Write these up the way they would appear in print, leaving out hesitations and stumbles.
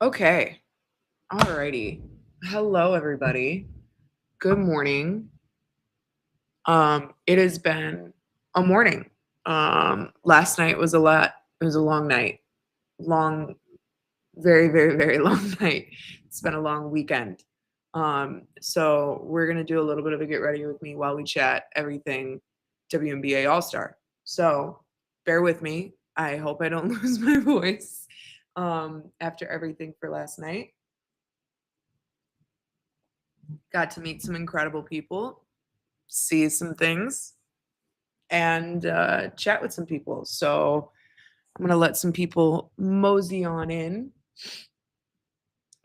Okay. Alrighty. Hello, everybody. Good morning. It has been a morning. Last night was a lot. It was a long night. Long, very, very, very long night. It's been a long weekend. So we're gonna do a little bit of a get ready with me while we chat everything WNBA All Star. So bear with me. I hope I don't lose my voice after everything for last night. Got to meet some incredible people, see some things, and chat with some people. So I'm going to let some people mosey on in.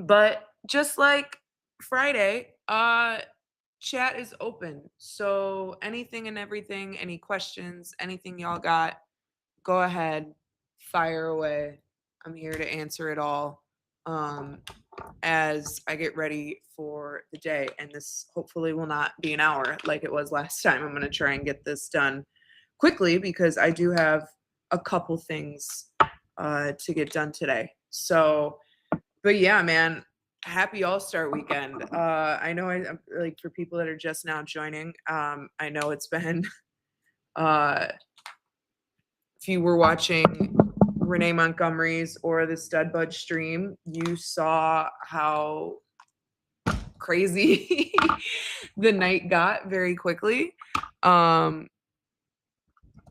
But just like Friday, chat is open. So anything and everything, any questions, anything y'all got, go ahead, fire away. I'm here to answer it all. As I get ready for the day. And this hopefully will not be an hour like it was last time. I'm going to try and get this done quickly because I do have a couple things to get done today. So, but yeah, man, happy All Star weekend. I know like for people that are just now joining, I know it's been, uh, if you were watching Renee Montgomery's or the Stud Bud stream, you saw how crazy the night got very quickly. Um,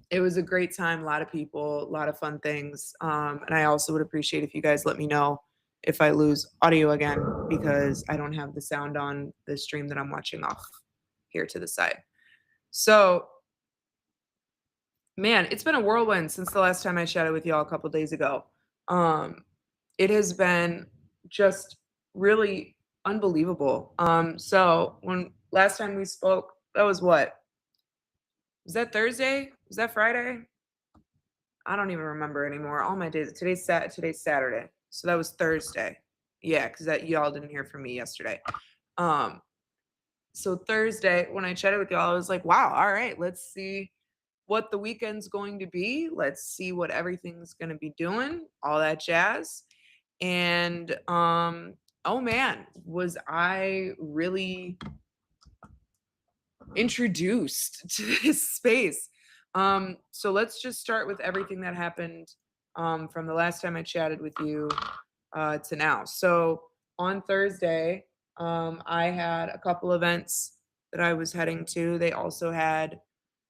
it was a great time, a lot of people, a lot of fun things. And I also would appreciate if you guys let me know if I lose audio again because I don't have the sound on the stream that I'm watching off here to the side. So, man, it's been a whirlwind since the last time I chatted with y'all a couple days ago. Um, it has been just really unbelievable. So when last time we spoke, that was what? Was that Thursday? Was that Friday? I don't even remember anymore. All my days. Today's Saturday. So that was Thursday. Yeah, because that y'all didn't hear from me yesterday. Um, so Thursday when I chatted with y'all, I was like, wow, all right, let's see what the weekend's going to be. Let's see what everything's gonna be doing, all that jazz. And oh man, was I really introduced to this space. So let's just start with everything that happened from the last time I chatted with you to now. So on Thursday, I had a couple events that I was heading to. They also had,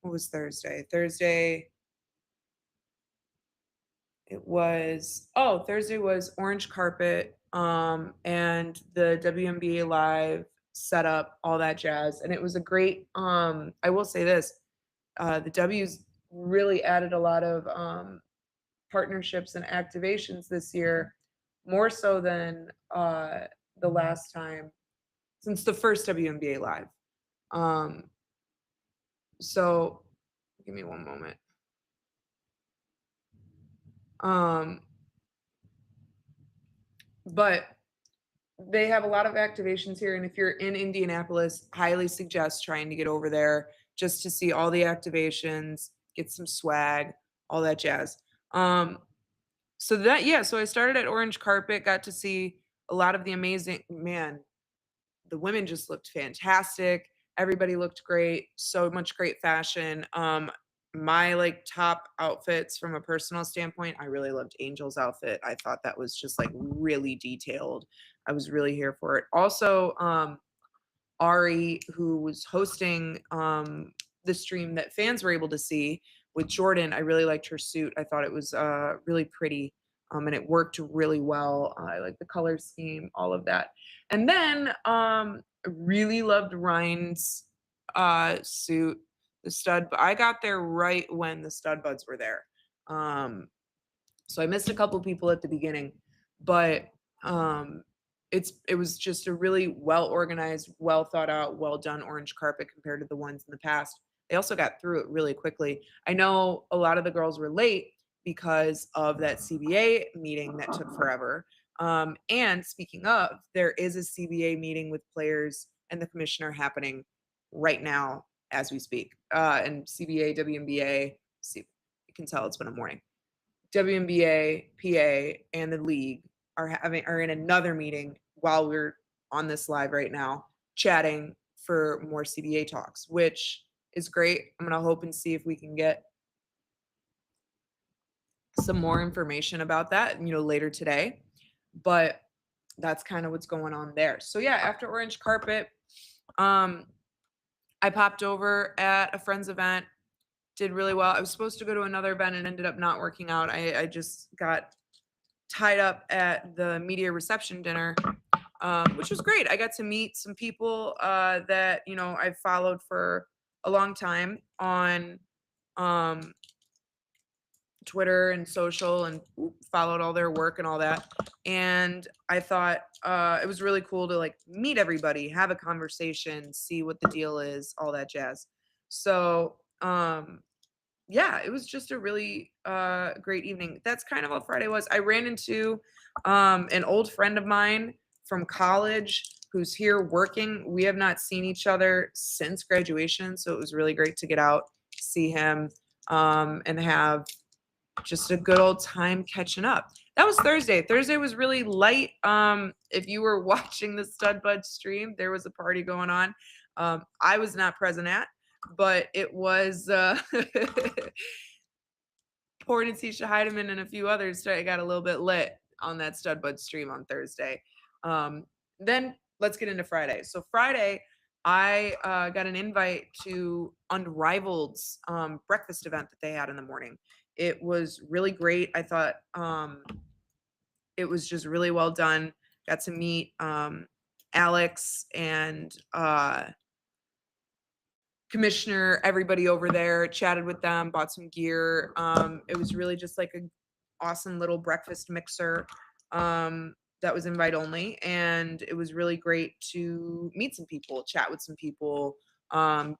what was Thursday? Thursday was Orange Carpet, and the WNBA Live setup, all that jazz. And it was a great, I will say this, the W's really added a lot of partnerships and activations this year, more so than the last time since the first WNBA Live. Um, so give me one moment. Um, but they have a lot of activations here, and if you're in Indianapolis, highly suggest trying to get over there just to see all the activations, get some swag, all that jazz. Um, so I started at Orange Carpet, got to see a lot of the amazing, man, the women just looked fantastic. Everybody looked great, so much great fashion. My like top outfits from a personal standpoint, I really loved Angel's outfit. I thought that was just like really detailed. I was really here for it. Also, Ari, who was hosting the stream that fans were able to see with Jordan, I really liked her suit. I thought it was really pretty, and it worked really well. I like the color scheme, all of that. And then I really loved Ryan's suit, the stud. I got there right when the stud buds were there. Um, so I missed a couple people at the beginning, but um, it was just a really well organized, well thought out, well done orange carpet compared to the ones in the past. They also got through it really quickly. I know a lot of the girls were late because of that CBA meeting that took forever. And speaking of, there is a CBA meeting with players and the commissioner happening right now as we speak. And CBA, WNBA, see, you can tell it's been a morning. WNBA, PA, and the league are in another meeting while we're on this live right now, chatting for more CBA talks, which is great. I'm gonna hope and see if we can get some more information about that, later today. But that's kind of what's going on there. So yeah, after Orange Carpet, um, I popped over at a friend's event, did really well. I was supposed to go to another event and ended up not working out. I just got tied up at the media reception dinner, which was great. I got to meet some people that I've followed for a long time on um, Twitter and social, and followed all their work and all that. And I thought it was really cool to like meet everybody, have a conversation, see what the deal is, all that jazz. So yeah, it was just a really great evening. That's kind of all Friday was. I ran into an old friend of mine from college who's here working. We have not seen each other since graduation, so it was really great to get out, see him, and have just a good old time catching up. That was Thursday. Thursday was really light. If you were watching the Stud Bud stream, there was a party going on. I was not present at, but it was Poor Natisha Heidemann and a few others got a little bit lit on that Stud Bud stream on Thursday. Then let's get into Friday. So Friday, I got an invite to Unrivaled's breakfast event that they had in the morning. It was really great. I thought it was just really well done. Got to meet Alex and Commissioner, everybody over there, chatted with them, bought some gear. It was really just like a awesome little breakfast mixer that was invite only, and it was really great to meet some people, chat with some people,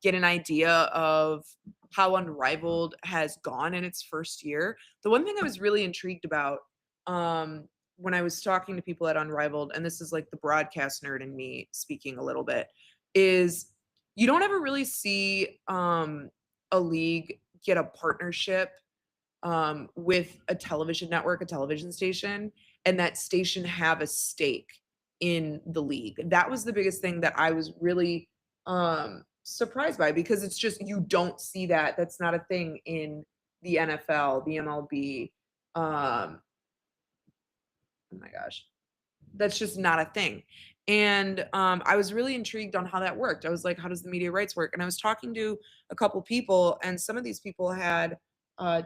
get an idea of how Unrivaled has gone in its first year. The one thing I was really intrigued about when I was talking to people at Unrivaled, and this is like the broadcast nerd in me speaking a little bit, is you don't ever really see a league get a partnership with a television network, a television station, and that station have a stake in the league. That was the biggest thing that I was really surprised by, because it's just, you don't see that. That's not a thing in the NFL, the MLB. Oh my gosh, that's just not a thing. And I was really intrigued on how that worked. I was like, how does the media rights work? And I was talking to a couple people, and some of these people had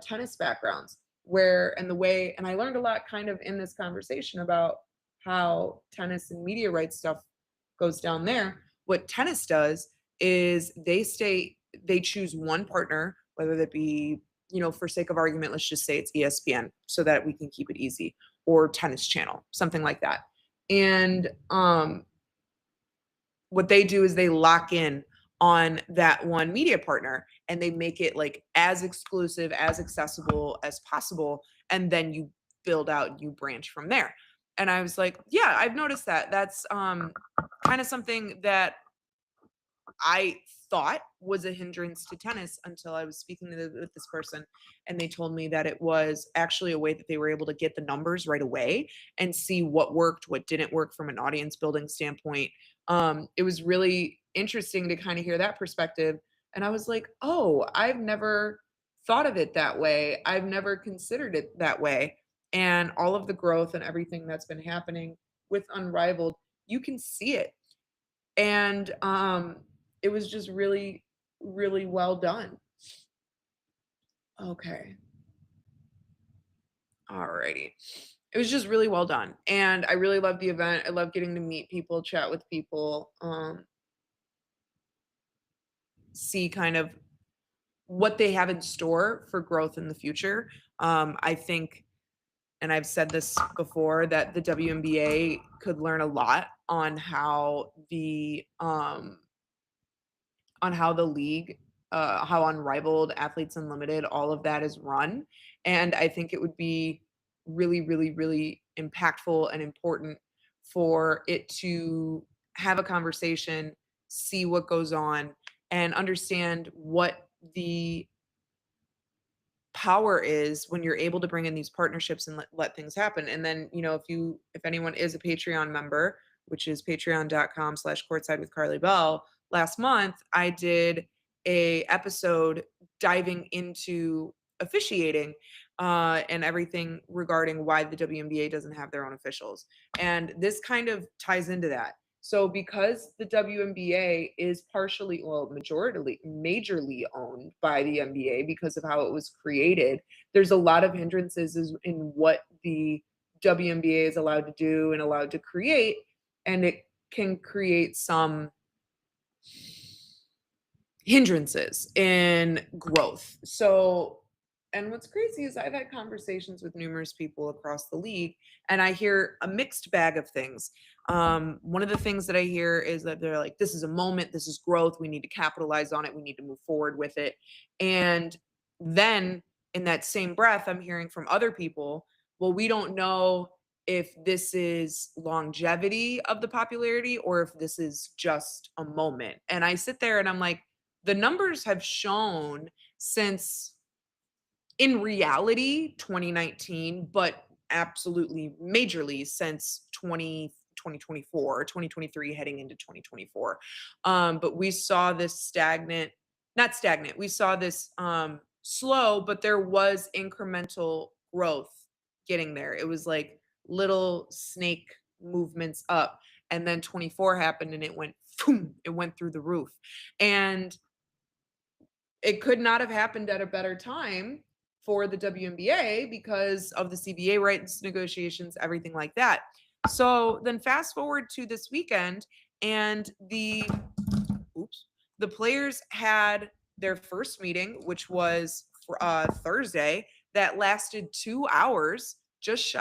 tennis backgrounds, and the way, and I learned a lot kind of in this conversation about how tennis and media rights stuff goes down there. What tennis does is they choose one partner, whether that be, for sake of argument, let's just say it's ESPN so that we can keep it easy, or Tennis Channel, something like that. And what they do is they lock in on that one media partner, and they make it like as exclusive, as accessible as possible. And then you build out, you branch from there. And I was like, yeah, I've noticed that. That's kind of something that I thought was a hindrance to tennis until I was speaking with this person, and they told me that it was actually a way that they were able to get the numbers right away and see what worked, what didn't work from an audience building standpoint. It was really interesting to kind of hear that perspective. And I was like, oh, I've never thought of it that way. I've never considered it that way. And all of the growth and everything that's been happening with Unrivaled, you can see it. And it was just really, really well done. Okay. Alrighty. It was just really well done. And I really loved the event. I love getting to meet people, chat with people, see kind of what they have in store for growth in the future. I think, and I've said this before, that the WNBA could learn a lot on how the league, how Unrivaled, Athletes Unlimited, all of that is run. And I think it would be really, really, really impactful and important for it to have a conversation, see what goes on, and understand what the power is when you're able to bring in these partnerships and let things happen. And then, if anyone is a Patreon member, which is patreon.com/courtside with Carly Bell, last month I did a episode diving into officiating and everything regarding why the WNBA doesn't have their own officials. And this kind of ties into that. So because the WNBA is partially, well, majorly owned by the NBA because of how it was created, there's a lot of hindrances in what the WNBA is allowed to do and allowed to create, and it can create some hindrances in growth. So, and what's crazy is I've had conversations with numerous people across the league, and I hear a mixed bag of things. One of the things that I hear is that they're like, this is a moment, this is growth, we need to capitalize on it, we need to move forward with it. And then in that same breath, I'm hearing from other people, well, we don't know if this is longevity of the popularity or if this is just a moment. And I sit there and I'm like, the numbers have shown since, in reality, 2019, but absolutely majorly since 2024 or 2023 heading into 2024. But we saw this not stagnant, we saw this slow, but there was incremental growth getting there. It was like little snake movements up. And then 24 happened and it went, boom, it went through the roof. And it could not have happened at a better time for the WNBA because of the CBA rights negotiations, everything like that. So then fast forward to this weekend, and the players had their first meeting, which was for Thursday, that lasted 2 hours, just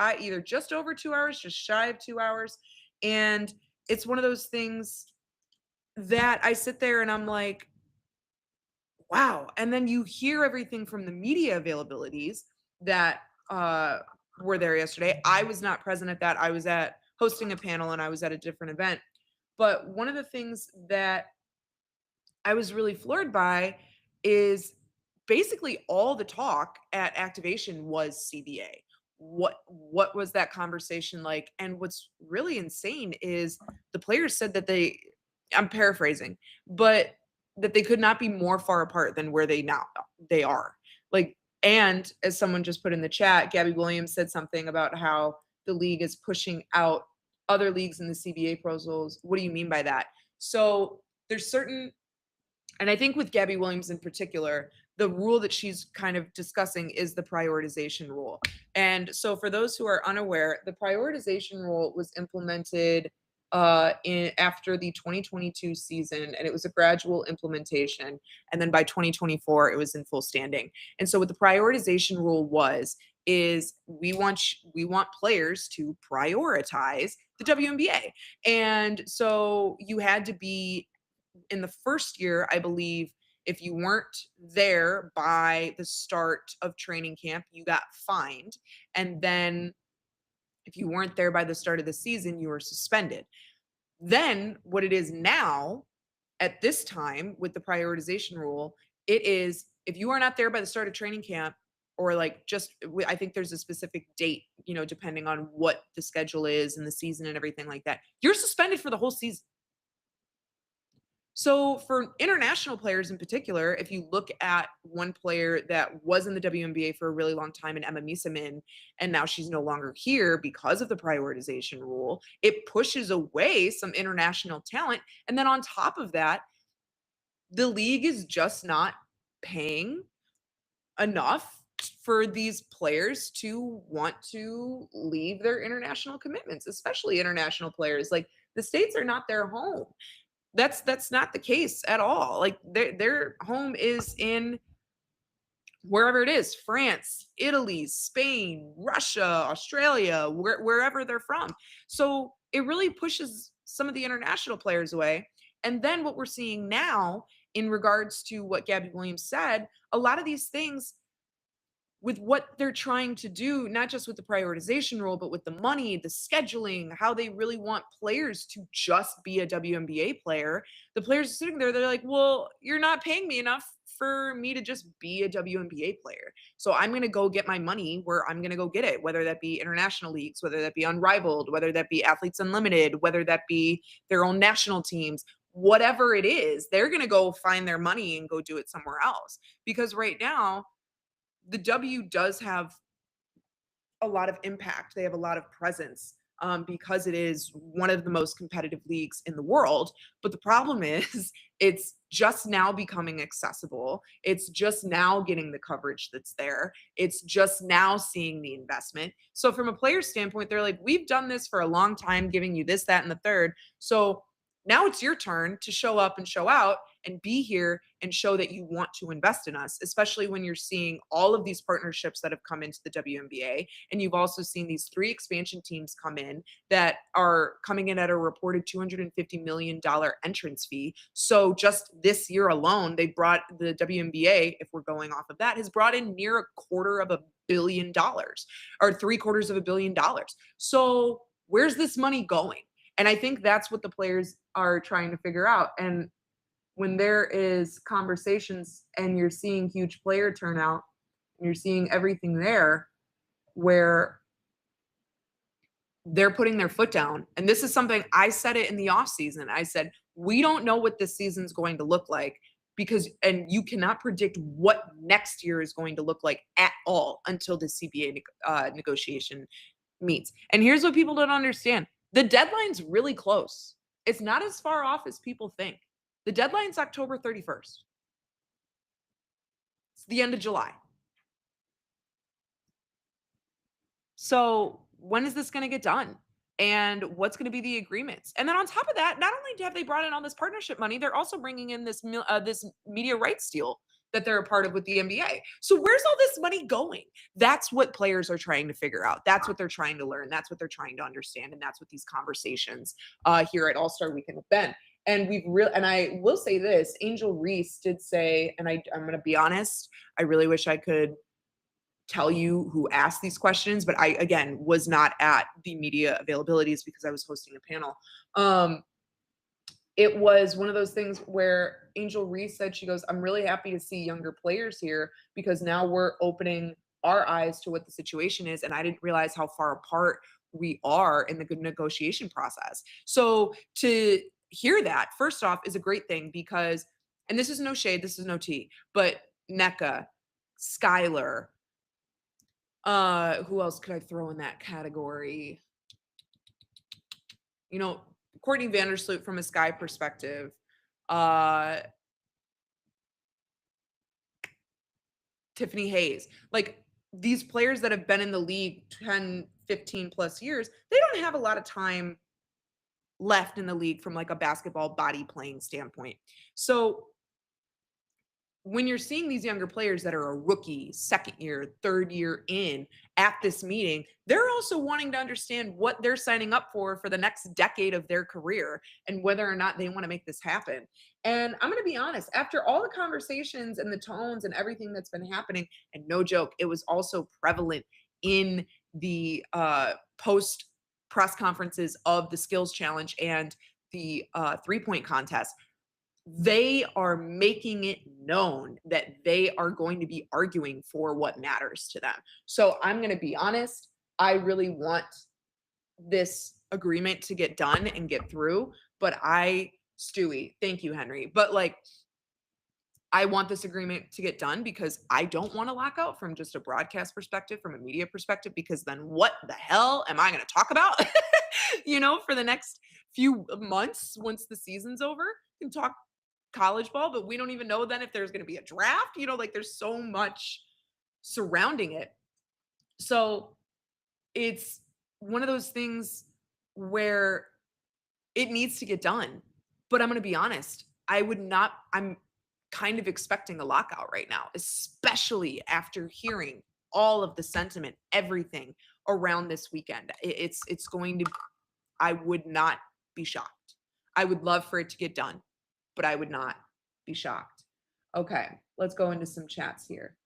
over 2 hours, just shy of 2 hours. And it's one of those things that I sit there and I'm like, wow. And then you hear everything from the media availabilities that were there yesterday. I was not present at that. I was at hosting a panel and I was at a different event. But one of the things that I was really floored by is basically all the talk at activation was CBA. What was that conversation like? And what's really insane is the players said that I'm paraphrasing, but that they could not be more far apart than where they are. Like, and as someone just put in the chat, Gabby Williams said something about how the league is pushing out other leagues in the CBA proposals. What do you mean by that? So there's certain, and I think with Gabby Williams in particular, the rule that she's kind of discussing is the prioritization rule. And so for those who are unaware, the prioritization rule was implemented after the 2022 season, and it was a gradual implementation. And then by 2024, it was in full standing. And so what the prioritization rule is we want players to prioritize the WNBA. And so you had to be in the first year, I believe, if you weren't there by the start of training camp, you got fined. And then if you weren't there by the start of the season, you were suspended. Then, what it is now at this time with the prioritization rule, it is if you are not there by the start of training camp, or like I think there's a specific date, depending on what the schedule is and the season and everything like that, you're suspended for the whole season. So for international players in particular, if you look at one player that was in the WNBA for a really long time, and Emma Misamin, and now she's no longer here because of the prioritization rule, it pushes away some international talent. And then on top of that, the league is just not paying enough for these players to want to leave their international commitments, especially international players. Like, the States are not their home. That's not the case at all. Like, their home is in wherever it is, France, Italy, Spain, Russia, Australia, wherever they're from. So it really pushes some of the international players away. And then what we're seeing now in regards to what Gabby Williams said, a lot of these things with what they're trying to do, not just with the prioritization rule, but with the money, the scheduling, how they really want players to just be a WNBA player. The players are sitting there, they're like, well, you're not paying me enough for me to just be a WNBA player. So I'm going to go get my money where I'm going to go get it, whether that be international leagues, whether that be Unrivaled, whether that be Athletes Unlimited, whether that be their own national teams, whatever it is, they're going to go find their money and go do it somewhere else. Because right now, the W does have a lot of impact. They have a lot of presence because it is one of the most competitive leagues in the world. But the problem is, it's just now becoming accessible. It's just now getting the coverage that's there. It's just now seeing the investment. So, from a player standpoint, they're like, we've done this for a long time, giving you this, that, and the third. So, now it's your turn to show up and show out and be here and show that you want to invest in us, especially when you're seeing all of these partnerships that have come into the WNBA. And you've also seen these 3 expansion teams come in that are coming in at a reported $250 million entrance fee. So just this year alone, they brought the WNBA, if we're going off of that, has brought in near $250 million or $750 million. So where's this money going? And I think that's what the players are trying to figure out. And when there is conversations and you're seeing huge player turnout, and you're seeing everything there where they're putting their foot down. And this is something I said it in the off season. I said, we don't know what this season's going to look like because, and you cannot predict what next year is going to look like at all until the CBA negotiation meets. And here's what people don't understand. The deadline's really close. It's not as far off as people think. The deadline's October 31st. It's the end of July. So when is this going to get done? And what's going to be the agreements? And then on top of that, not only have they brought in all this partnership money, they're also bringing in this media rights deal that they're a part of with the NBA. So where's all this money going? That's what players are trying to figure out. That's what they're trying to learn. That's what they're trying to understand. And that's what these conversations here at All-Star Weekend have been. And and I will say this, Angel Reese did say, and I'm going to be honest, I really wish I could tell you who asked these questions, but I, again, was not at the media availabilities because I was hosting a panel. It was one of those things where Angel Reese said, she goes, I'm really happy to see younger players here because now we're opening our eyes to what the situation is. And I didn't realize how far apart we are in the good negotiation process. So to hear that, first off, is a great thing because, and this is no shade, this is no tea, but Nneka, Skylar, who else could I throw in that category? You know, Courtney Vandersloot from a Sky perspective. Tiffany Hayes. Like these players that have been in the league 10, 15 plus years, they don't have a lot of time left in the league from like a basketball body playing standpoint. So when you're seeing these younger players that are a rookie, second year, third year in at this meeting, they're also wanting to understand what they're signing up for the next decade of their career and whether or not they want to make this happen. And I'm going to be honest, after all the conversations and the tones and everything that's been happening, and no joke, it was also prevalent in the post press conferences of the skills challenge and the 3-point contest. They are making it known that they are going to be arguing for what matters to them. So I'm going to be honest. I really want this agreement to get done and get through, but Stewie, thank you, Henry. But like, I want this agreement to get done because I don't want to lock out from just a broadcast perspective, from a media perspective, because then what the hell am I going to talk about, for the next few months once the season's over? You can talk college ball, but we don't even know then if there's going to be a draft, like there's so much surrounding it. So it's one of those things where it needs to get done. But I'm going to be honest, I'm kind of expecting a lockout right now, especially after hearing all of the sentiment, everything around this weekend. It's going to, I would not be shocked. I would love for it to get done, but I would not be shocked. Okay, let's go into some chats here.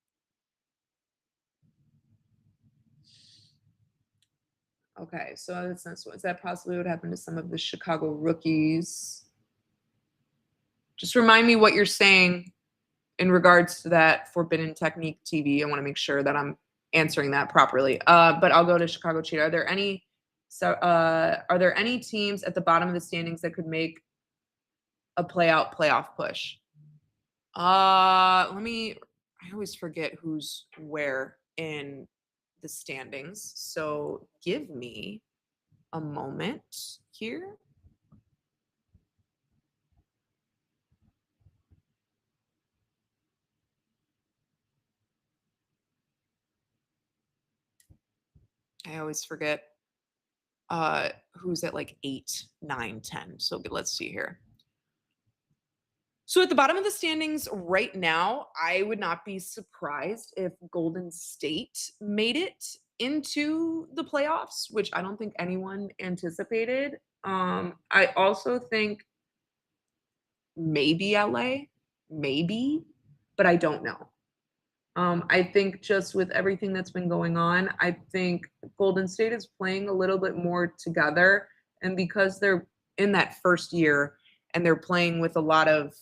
Okay, so that's is that possibly what happened to some of the Chicago rookies? Just remind me what you're saying in regards to that Forbidden Technique TV, I want to make sure that I'm answering that properly. But I'll go to Chicago Cheetah. Are there any teams at the bottom of the standings that could make a playoff push? I always forget who's where in the standings. So give me a moment here. I always forget who's at like 8, 9, 10. So let's see here. So at the bottom of the standings right now, I would not be surprised if Golden State made it into the playoffs, which I don't think anyone anticipated. I also think maybe LA, maybe, but I don't know. I think just with everything that's been going on, I think Golden State is playing a little bit more together. And because they're in that first year and they're playing with a lot of,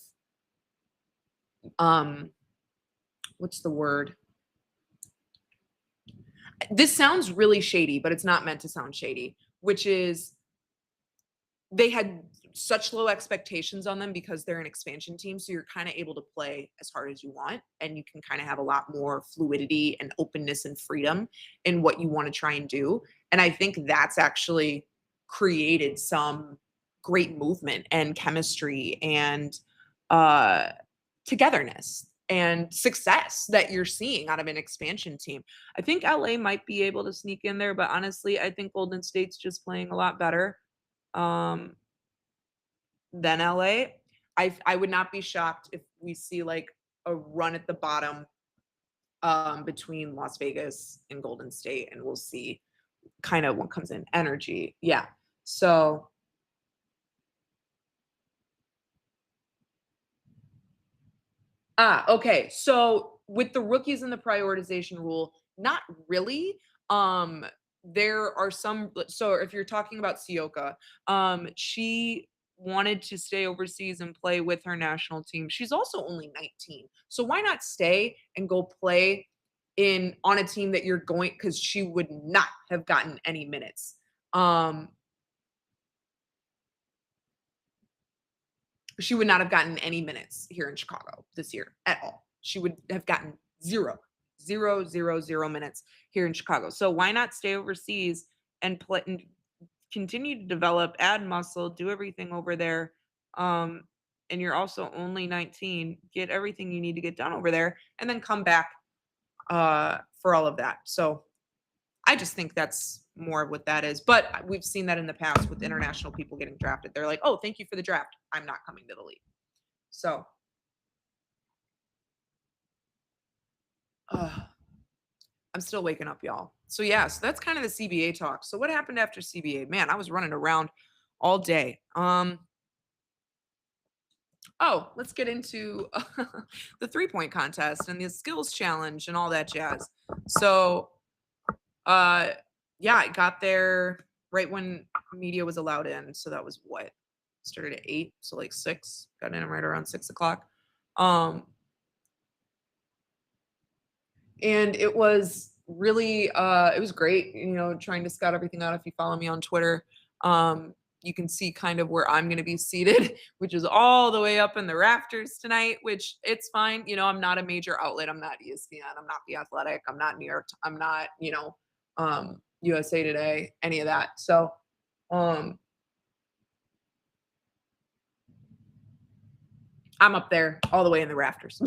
what's the word? This sounds really shady, but it's not meant to sound shady, which is they had such low expectations on them because they're an expansion team. So you're kind of able to play as hard as you want, and you can kind of have a lot more fluidity and openness and freedom in what you want to try and do. And I think that's actually created some great movement and chemistry and togetherness and success that you're seeing out of an expansion team. I think LA might be able to sneak in there, but honestly, I think Golden State's just playing a lot better. Um, than LA. I would not be shocked if we see like a run at the bottom between Las Vegas and Golden State, and we'll see kind of what comes in energy. Yeah. So okay. So with the rookies and the prioritization rule, not really. Um, there are some. So if you're talking about Sioka, she wanted to stay overseas and play with her national team. She's also only 19, so why not stay and go play in on a team that you're going because she would not have gotten any minutes. Um, she would not have gotten any minutes here in Chicago this year at all. She would have gotten zero, zero, zero, zero minutes here in Chicago. So why not stay overseas and play and continue to develop, add muscle, do everything over there. Um, and you're also only 19. Get everything you need to get done over there, and then come back for all of that. So I just think that's more of what that is. But we've seen that in the past with international people getting drafted. They're like, "Oh, thank you for the draft. I'm not coming to the league." So, uh, I'm still waking up, y'all. So yeah, so that's kind of the CBA talk. So what happened after CBA? Man, I was running around all day. Oh, let's get into the 3-point contest and the skills challenge and all that jazz. So, uh, yeah, I got there right when media was allowed in. So that was what started at 8, so like 6. Got in right around 6 o'clock. Um, and it was really it was great, trying to scout everything out. If you follow me on Twitter, you can see kind of where I'm going to be seated, which is all the way up in the rafters tonight, which it's fine. I'm not a major outlet. I'm not ESPN. I'm not The Athletic. I'm not New York. I'm not, USA Today, any of that. So, um, I'm up there all the way in the rafters.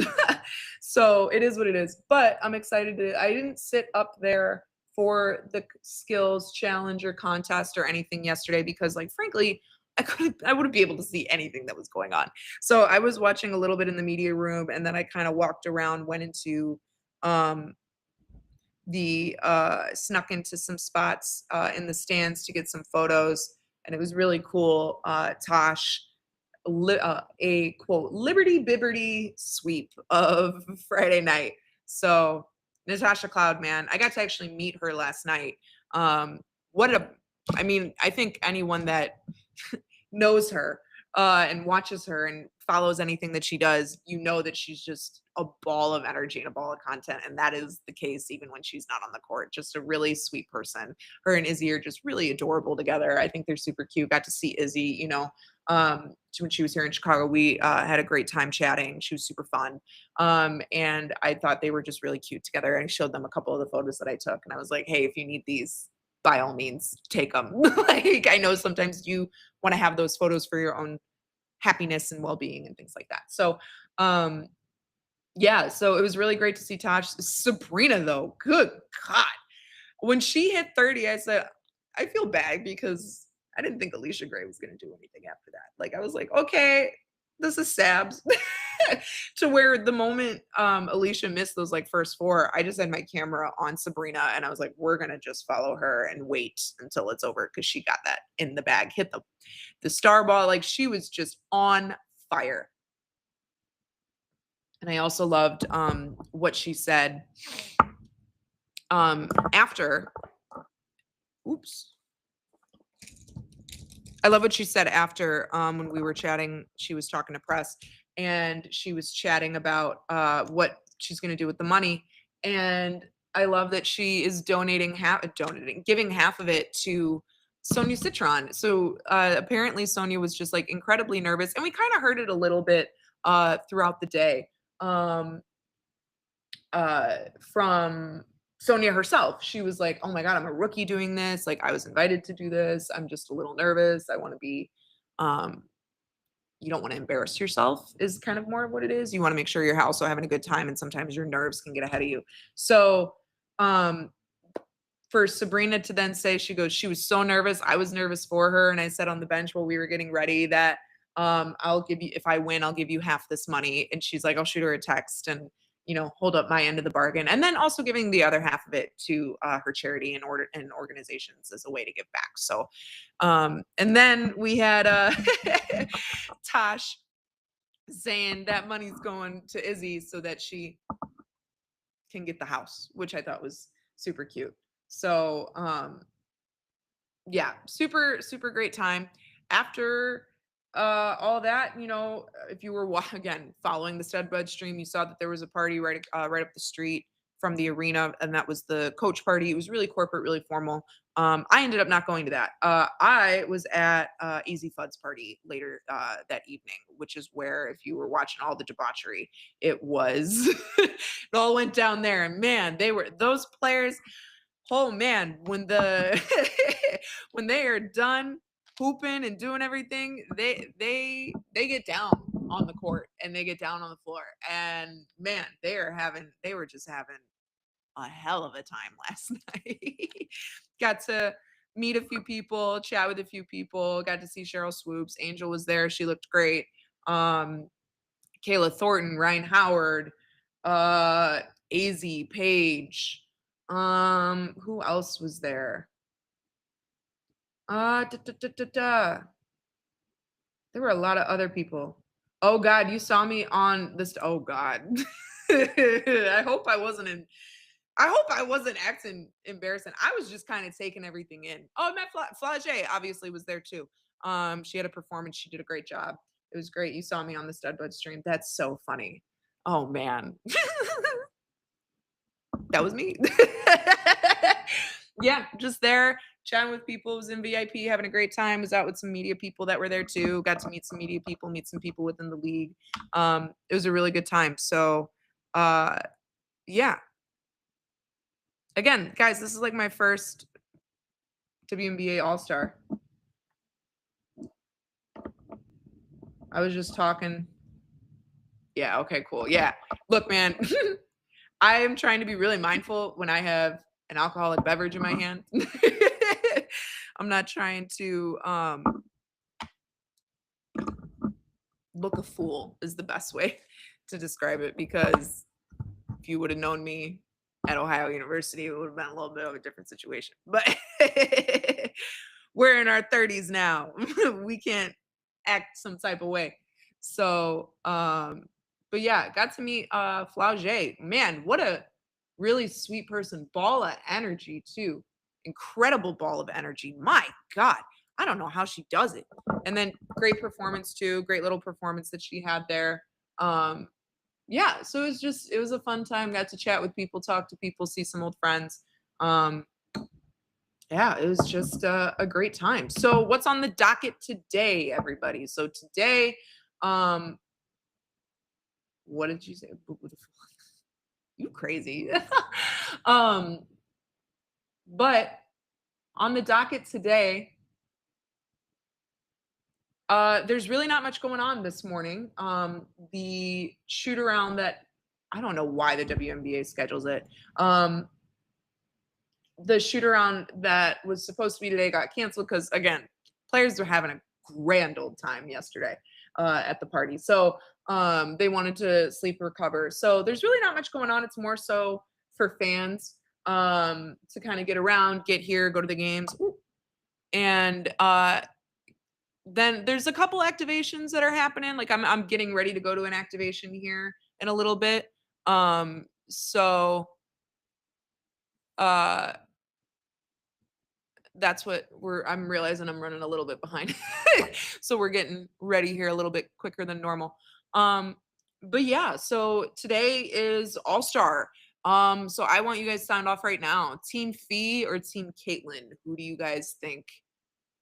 So it is what it is. But I'm excited I didn't sit up there for the skills challenge or contest or anything yesterday because, like, frankly, I wouldn't be able to see anything that was going on. So I was watching a little bit in the media room, and then I kind of walked around, went into um the snuck into some spots in the stands to get some photos, and it was really cool. Tosh a quote Liberty Bibberty sweep of Friday night. So Natasha Cloud, man, I got to actually meet her last night. What a, I mean, I think anyone that knows her and watches her and follows anything that she does, you know that she's just a ball of energy and a ball of content. And that is the case even when she's not on the court. Just a really sweet person. Her and Izzy are just really adorable together. I think they're super cute. Got to see Izzy, when she was here in Chicago. We had a great time chatting. She was super fun. And I thought they were just really cute together. I showed them a couple of the photos that I took, and I was like, hey, if you need these, by all means, take them. Like, I know sometimes you want to have those photos for your own happiness and well-being and things like that. So, yeah, so it was really great to see Tosh. Sabrina, though, good God. When she hit 30, I said, I feel bad because I didn't think Alicia Gray was going to do anything after that. Like, I was like, okay, this is Sabs. To where the moment Alicia missed those like first four, I just had my camera on Sabrina and I was like, we're going to just follow her and wait until it's over because she got that in the bag, hit the star ball. Like, she was just on fire. And I also loved what she said after. Oops. I love what she said after when we were chatting. She was talking to press and she was chatting about what she's going to do with the money. And I love that she is giving half of it to Sonia Citron. So apparently Sonia was just like incredibly nervous. And we kind of heard it a little bit throughout the day from Sonia herself. She was like, oh my God, I'm a rookie doing this. Like, I was invited to do this. I'm just a little nervous. I want to be, you don't want to embarrass yourself is kind of more of what it is. You want to make sure you're also having a good time. And sometimes your nerves can get ahead of you. So, for Sabrina to then say, she goes, she was so nervous. I was nervous for her. And I said on the bench while we were getting ready that, I'll give you, if I win, I'll give you half this money. And she's like, I'll shoot her a text and, hold up my end of the bargain. And then also giving the other half of it to her charity and organizations as a way to give back. So, and then we had Tosh saying that money's going to Izzy so that she can get the house, which I thought was super cute. So, yeah, super, super great time. After all that, if you were again following the Studbud stream, you saw that there was a party right up the street from the arena, and that was the coach party. It was really corporate, really formal. I ended up not going to that. I was at Easy Fudd's party later that evening, which is where, if you were watching all the debauchery, it was it all went down there. And man, those players. Oh man, when when they are done hooping and doing everything, they get down on the court and they get down on the floor. And man, they were just having a hell of a time last night. Got to meet a few people, chat with a few people, got to see Cheryl Swoops. Angel was there. She looked great. Kayla Thornton, Ryan Howard, AZ, Paige. Who else was there? There were a lot of other people. Oh God, you saw me on this. Oh God. I hope I wasn't acting embarrassing. I was just kind of taking everything in. Oh, Matt Flage obviously was there too. She had a performance. She did a great job. It was great. You saw me on the Studbud stream. That's so funny. Oh man. That was me. Yeah, just there chatting with people. Was in VIP, having a great time. Was out with some media people that were there too. Got to meet some media people, meet some people within the league. It was a really good time. So, yeah. Again, guys, this is like my first WNBA All-Star. I was just talking. Yeah, okay, cool. Yeah. Look, man, I am trying to be really mindful when I have an alcoholic beverage in my hand. I'm not trying to look a fool is the best way to describe it, because if you would have known me at Ohio University, it would have been a little bit of a different situation. But we're in our 30s now. We can't act some type of way. So, but yeah, got to meet Flaugier. Man, what a really sweet person. Ball of energy too. Incredible ball of energy. My God. I don't know how she does it. And then great performance too, great little performance that she had there. Yeah, so it was a fun time. Got to chat with people, talk to people, see some old friends. Um, yeah, it was just a great time. So what's on the docket today, everybody? So today, um, what did you say? You crazy. um, but on the docket today, there's really not much going on this morning. The shoot around that I don't know why the WNBA schedules it. The shoot around that was supposed to be today got canceled because again, players were having a grand old time yesterday at the party. So they wanted to sleep recover. So there's really not much going on. It's more so for fans to kind of get around, get here, go to the games. Ooh. And then there's a couple activations that are happening. Like I'm getting ready to go to an activation here in a little bit. So uh that's what I'm realizing I'm running a little bit behind. So we're getting ready here a little bit quicker than normal. Um but yeah, so today is All-Star. So I want you guys signed off right now. Team Fee or Team Caitlin? Who do you guys think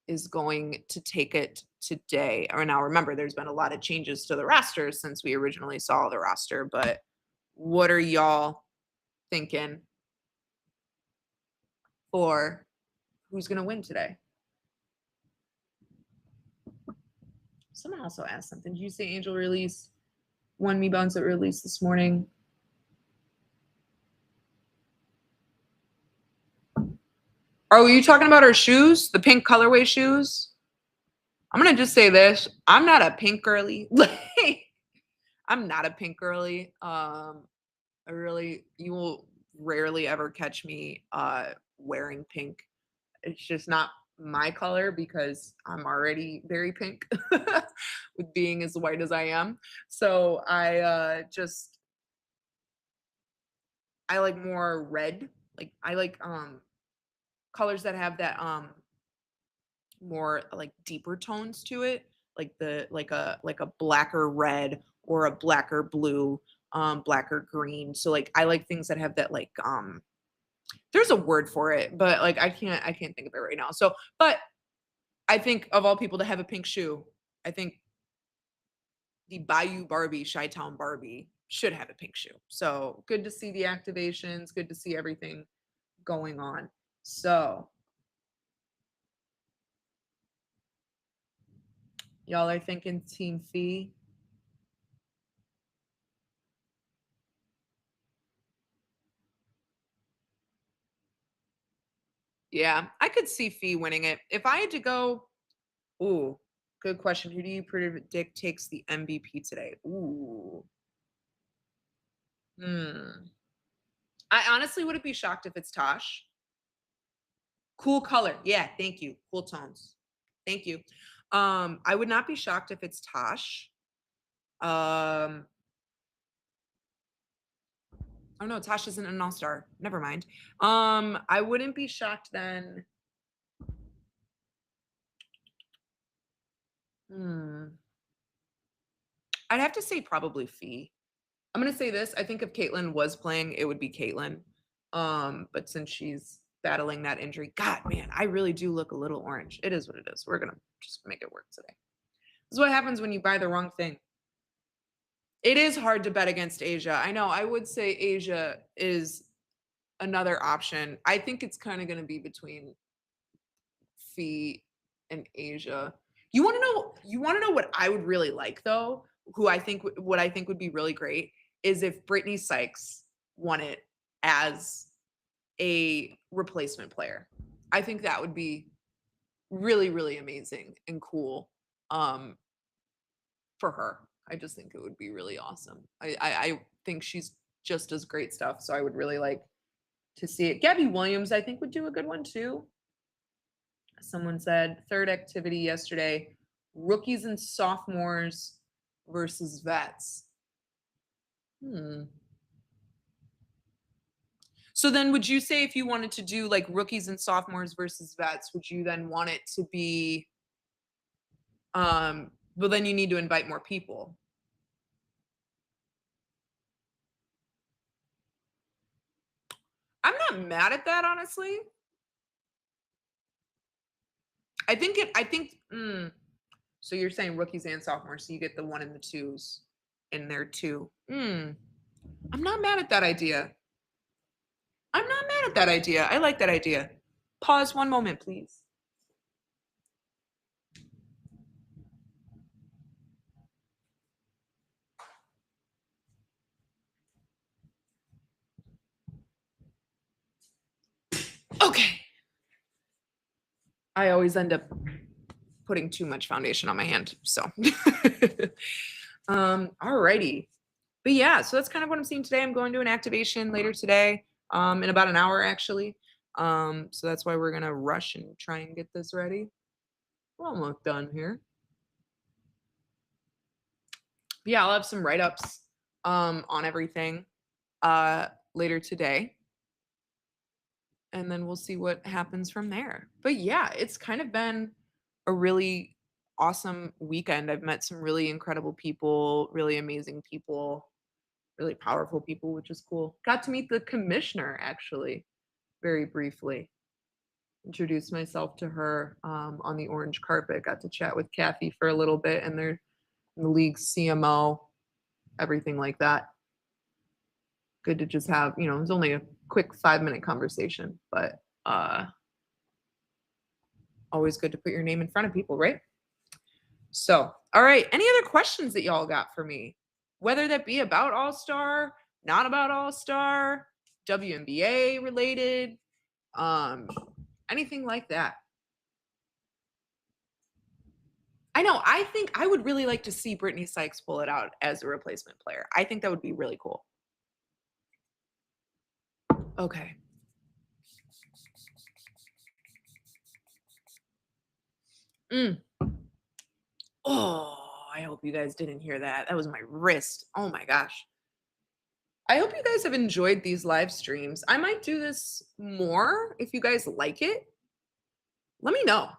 is going to take it today? Or now remember, there's been a lot of changes to the roster since we originally saw the roster, but what are y'all thinking for who's going to win today? Someone also asked something. Did you say Angel release one Me Buns that released this morning? Oh, are you talking about her shoes? The pink colorway shoes? I'm gonna just say this. I'm not a pink girly. I'm not a pink girly. You will rarely ever catch me wearing pink. It's just not my color because I'm already very pink with being as white as I am. So I like more red. Like I like colors that have that more like deeper tones to it, like the like a blacker red or a blacker blue, blacker green. So like I like things that have that like there's a word for it, but like I can't think of it right now. So but I think of all people to have a pink shoe, I think the Bayou Barbie, Chi-Town Barbie should have a pink shoe. So good to see the activations, good to see everything going on. So y'all are thinking Team Fee. Yeah, I could see Fee winning it. If I had to go, ooh, good question. Who do you predict takes the MVP today? Ooh. Hmm. I honestly wouldn't be shocked if it's Tosh. Cool color. Yeah, thank you. Cool tones. Thank you. I would not be shocked if it's Tosh. Um, oh no, Tosh isn't an all-star. Never mind. I wouldn't be shocked then. Hmm. I'd have to say probably Fee. I'm gonna say this. I think if Caitlin was playing, it would be Caitlin. But since she's battling that injury, God, man, I really do look a little orange. It is what it is. We're gonna just make it work today. This is what happens when you buy the wrong thing. It is hard to bet against Asia. I know. I would say Asia is another option. I think it's kind of gonna be between Fee and Asia. You want to know? You want to know what I would really like though? Who I think what I think would be really great is if Brittany Sykes won it as a replacement player. I think that would be really, really amazing and cool for her. I just think it would be really awesome. I think she's just as great stuff. So I would really like to see it. Gabby Williams, I think, would do a good one too. Someone said third activity yesterday, rookies and sophomores versus vets. Hmm. So then would you say if you wanted to do like rookies and sophomores versus vets, would you then want it to be well then you need to invite more people. I'm not mad at that honestly. So you're saying rookies and sophomores, so you get the one and the twos in there too. I'm not mad at that idea. I'm not mad at that idea. I like that idea. Pause one moment, please. Okay. I always end up putting too much foundation on my hand. So alrighty. But yeah, so that's kind of what I'm seeing today. I'm going to an activation later today, in about an hour actually. So that's why we're gonna rush and try and get this ready. We're almost done here. But yeah, I'll have some write-ups on everything later today. And then we'll see what happens from there. But yeah, it's kind of been a really awesome weekend. I've met some really incredible people, really amazing people, really powerful people, which is cool. Got to meet the commissioner actually, very briefly. Introduced myself to her on the orange carpet. Got to chat with Kathy for a little bit, and they're the league's CMO, everything like that. Good to just have, it was only a quick 5-minute conversation, but always good to put your name in front of people, right? So, all right. Any other questions that y'all got for me? Whether that be about All Star, not about All Star, WNBA related, anything like that. I know. I think I would really like to see Brittany Sykes pull it out as a replacement player. I think that would be really cool. Okay. Oh, I hope you guys didn't hear that. That was my wrist. Oh my gosh. I hope you guys have enjoyed these live streams. I might do this more if you guys like it. Let me know.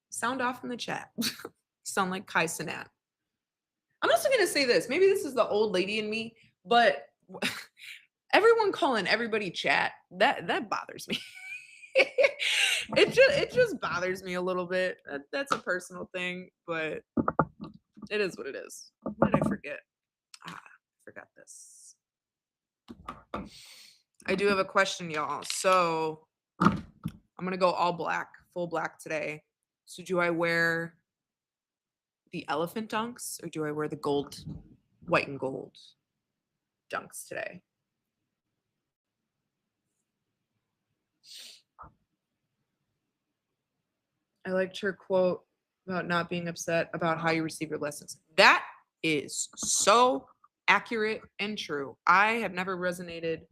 Sound off in the chat. Sound like Kai Cenat. I'm also going to say this. Maybe this is the old lady in me, but everyone calling everybody chat, that bothers me. it just bothers me a little bit. That's a personal thing, but it is what it is. What did I forget? I forgot this. I do have a question, y'all. So I'm gonna go all black, full black today. So do I wear the elephant dunks or do I wear the gold, white and gold dunks today? I liked her quote about not being upset about how you receive your lessons. That is so accurate and true. I have never resonated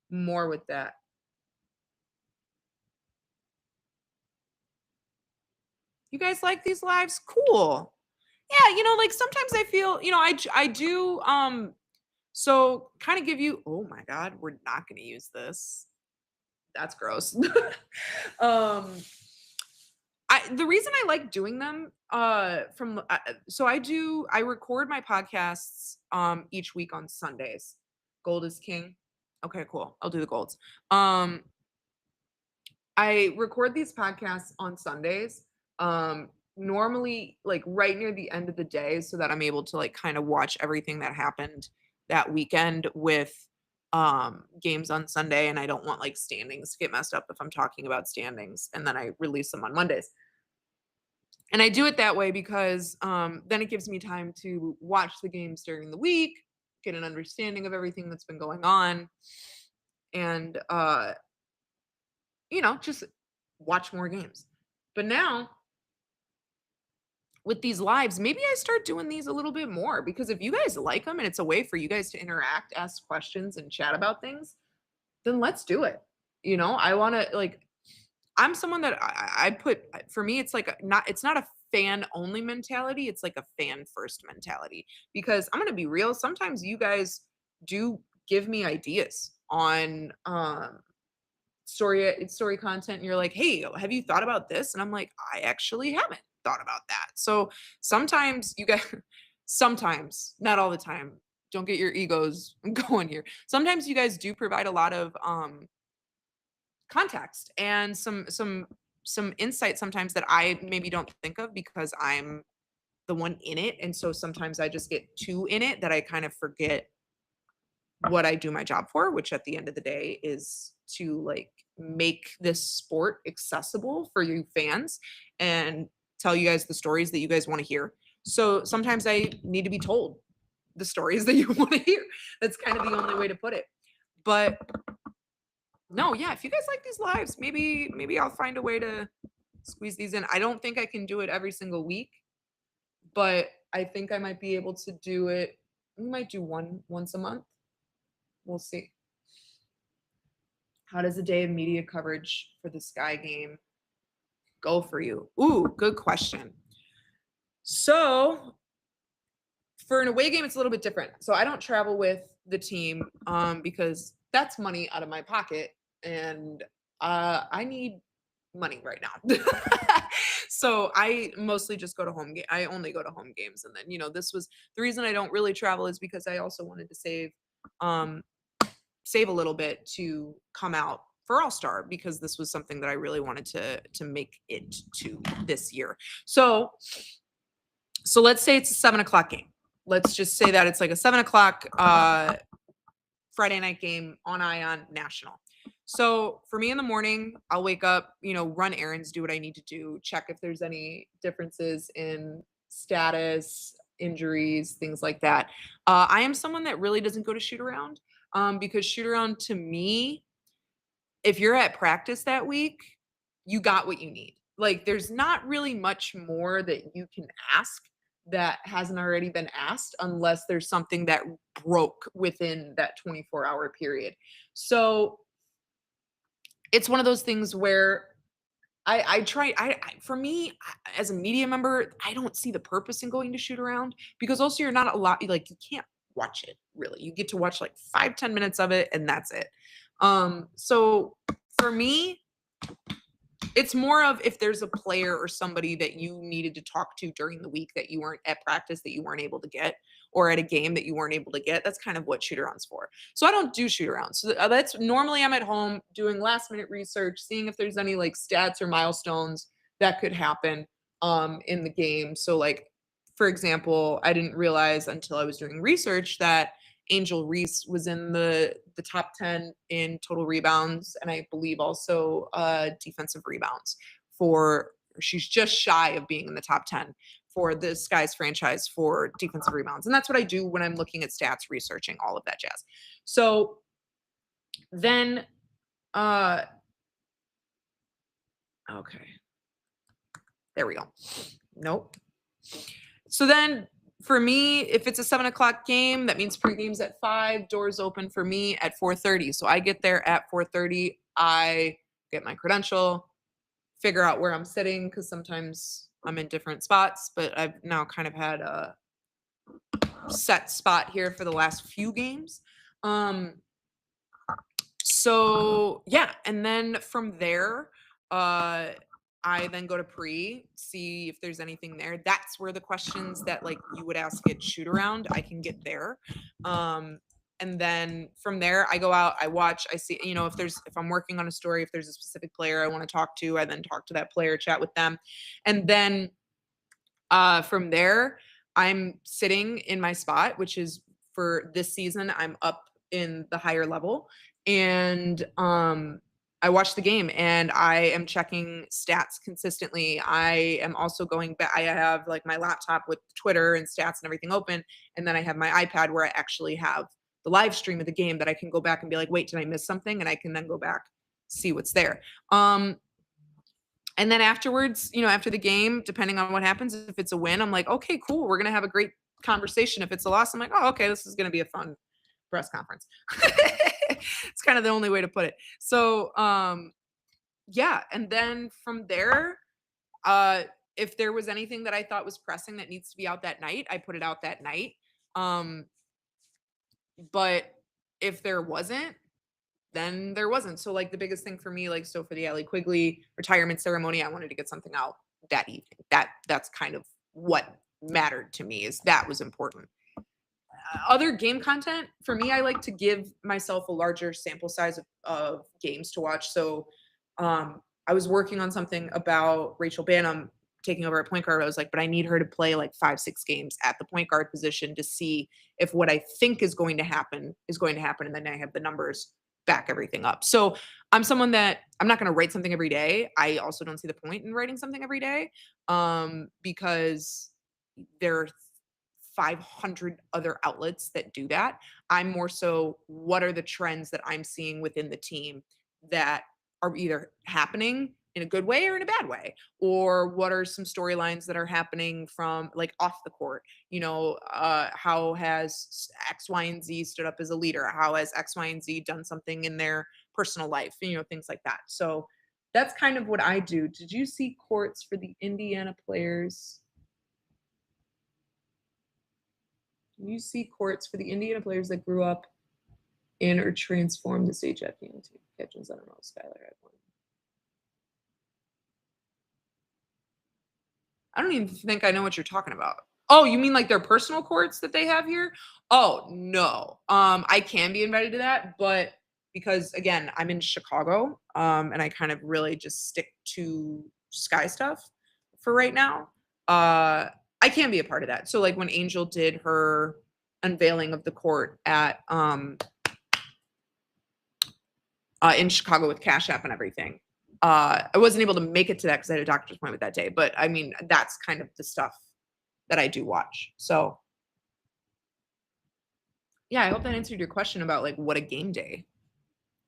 more with that. You guys like these lives? Cool. Yeah, like sometimes I feel, I do so kind of give you, oh my God, we're not gonna use this. That's gross. The reason I like doing them I record my podcasts each week on Sundays. Gold is king. Okay, cool. I'll do the golds. I record these podcasts on Sundays. Normally like right near the end of the day so that I'm able to like kind of watch everything that happened that weekend with games on Sunday, and I don't want like standings to get messed up if I'm talking about standings, and then I release them on Mondays. And I do it that way because then it gives me time to watch the games during the week, get an understanding of everything that's been going on, and just watch more games. But now with these lives, maybe I start doing these a little bit more, because if you guys like them and it's a way for you guys to interact, ask questions, and chat about things, then let's do it. I want to like, I'm someone that I put, for me, it's like it's not a fan only mentality. It's like a fan first mentality, because I'm going to be real. Sometimes you guys do give me ideas. on story content and you're like, "Hey, have you thought about this?" And I'm like, "I actually haven't thought about that." So sometimes you guys sometimes, not all the time. Don't get your egos going here. Sometimes you guys do provide a lot of context and some insight sometimes that I maybe don't think of because I'm the one in it. And so sometimes I just get too in it that I kind of forget what I do my job for, which at the end of the day is to like make this sport accessible for you fans and tell you guys the stories that you guys want to hear. So sometimes I need to be told the stories that you want to hear. That's kind of the only way to put it. But no, yeah, if you guys like these lives, maybe I'll find a way to squeeze these in. I don't think I can do it every single week, but I think I might be able to do it. We might do one once a month. We'll see. How does a day of media coverage for the Sky game go for you? Ooh, good question. So, for an away game, it's a little bit different. So, I don't travel with the team because that's money out of my pocket, and I need money right now. So I mostly just go to home game. I only go to home games, and then this was the reason I don't really travel is because I also wanted to um, save a little bit to come out for All Star because this was something that I really wanted to make it to this year. So let's say it's a 7 o'clock game. Let's just say that it's like a 7 o'clock Friday night game on Ion National. So for me in the morning, I'll wake up, run errands, do what I need to do, check if there's any differences in status, injuries, things like that. I am someone that really doesn't go to shoot around because shoot around to me, if you're at practice that week, you got what you need. Like there's not really much more that you can ask that hasn't already been asked unless there's something that broke within that 24-hour period. So it's one of those things where I try for me as a media member, I don't see the purpose in going to shoot around because also you're not a lot like you can't watch it really. You get to watch like 5-10 minutes of it and that's it. So for me, it's more of if there's a player or somebody that you needed to talk to during the week that you weren't at practice that you weren't able to get, or at a game that you weren't able to get. That's kind of what shoot arounds for. So I don't do shoot arounds. So that's normally I'm at home doing last minute research, seeing if there's any like stats or milestones that could happen in the game. So like for example, I didn't realize until I was doing research that Angel Reese was in the top 10 in total rebounds and I believe also defensive rebounds for she's just shy of being in the top 10 for the Skies franchise for defensive rebounds. And that's what I do when I'm looking at stats, researching all of that jazz. So then uh okay. There we go. Nope. So then for me, if it's a 7 o'clock game, that means pregame's at 5, doors open for me at 4:30. So I get there at 4:30. I get my credential, figure out where I'm sitting because sometimes I'm in different spots, but I've now kind of had a set spot here for the last few games. So yeah, and then from there, uh I then go to pre, see if there's anything there. That's where the questions that like you would ask at shoot around, I can get there. Um and then from there I go out, I watch, I see, if I'm working on a story, if there's a specific player I want to talk to, I then talk to that player, chat with them. And then from there, I'm sitting in my spot, which is for this season, I'm up in the higher level. And I watch the game and I am checking stats consistently. I am also going back. I have like my laptop with Twitter and stats and everything open. And then I have my iPad where I actually have the live stream of the game that I can go back and be like, wait, did I miss something? And I can then go back, see what's there. And then afterwards, after the game, depending on what happens, if it's a win, I'm like, okay, cool. We're going to have a great conversation. If it's a loss, I'm like, oh, okay, this is going to be a fun press conference. It's kind of the only way to put it. So, yeah. And then from there, if there was anything that I thought was pressing that needs to be out that night, I put it out that night. But if there wasn't, then there wasn't. So like the biggest thing for me, like so for the Allie Quigley retirement ceremony, I wanted to get something out that evening. That's kind of what mattered to me is that was important. Other game content for me, I like to give myself a larger sample size of games to watch. So I was working on something about Rachel Banham taking over at point guard. I was like, but I need her to play like 5, 6 games at the point guard position to see if what I think is going to happen is going to happen. And then I have the numbers back everything up. So I'm someone that I'm not going to write something every day. I also don't see the point in writing something every day because there are 500 other outlets that do that. I'm more so, what are the trends that I'm seeing within the team that are either happening in a good way or in a bad way? Or what are some storylines that are happening from like off the court? How has X, Y, and Z stood up as a leader? How has X, Y, and Z done something in their personal life? Things like that. So that's kind of what I do. Did you see courts for the Indiana players? You see courts for the Indiana players that grew up in or transformed the stage at PNT. Kitchens, I don't know. Skylar had one. I don't even think I know what you're talking about. Oh, you mean like their personal courts that they have here? Oh, no. I can be invited to that, but because again, I'm in Chicago, and I kind of really just stick to Sky stuff for right now. I can be a part of that. So like when Angel did her unveiling of the court at in Chicago with Cash App and everything. I wasn't able to make it to that because I had a doctor's appointment that day. But I mean, that's kind of the stuff that I do watch. So yeah, I hope that answered your question about like what a game day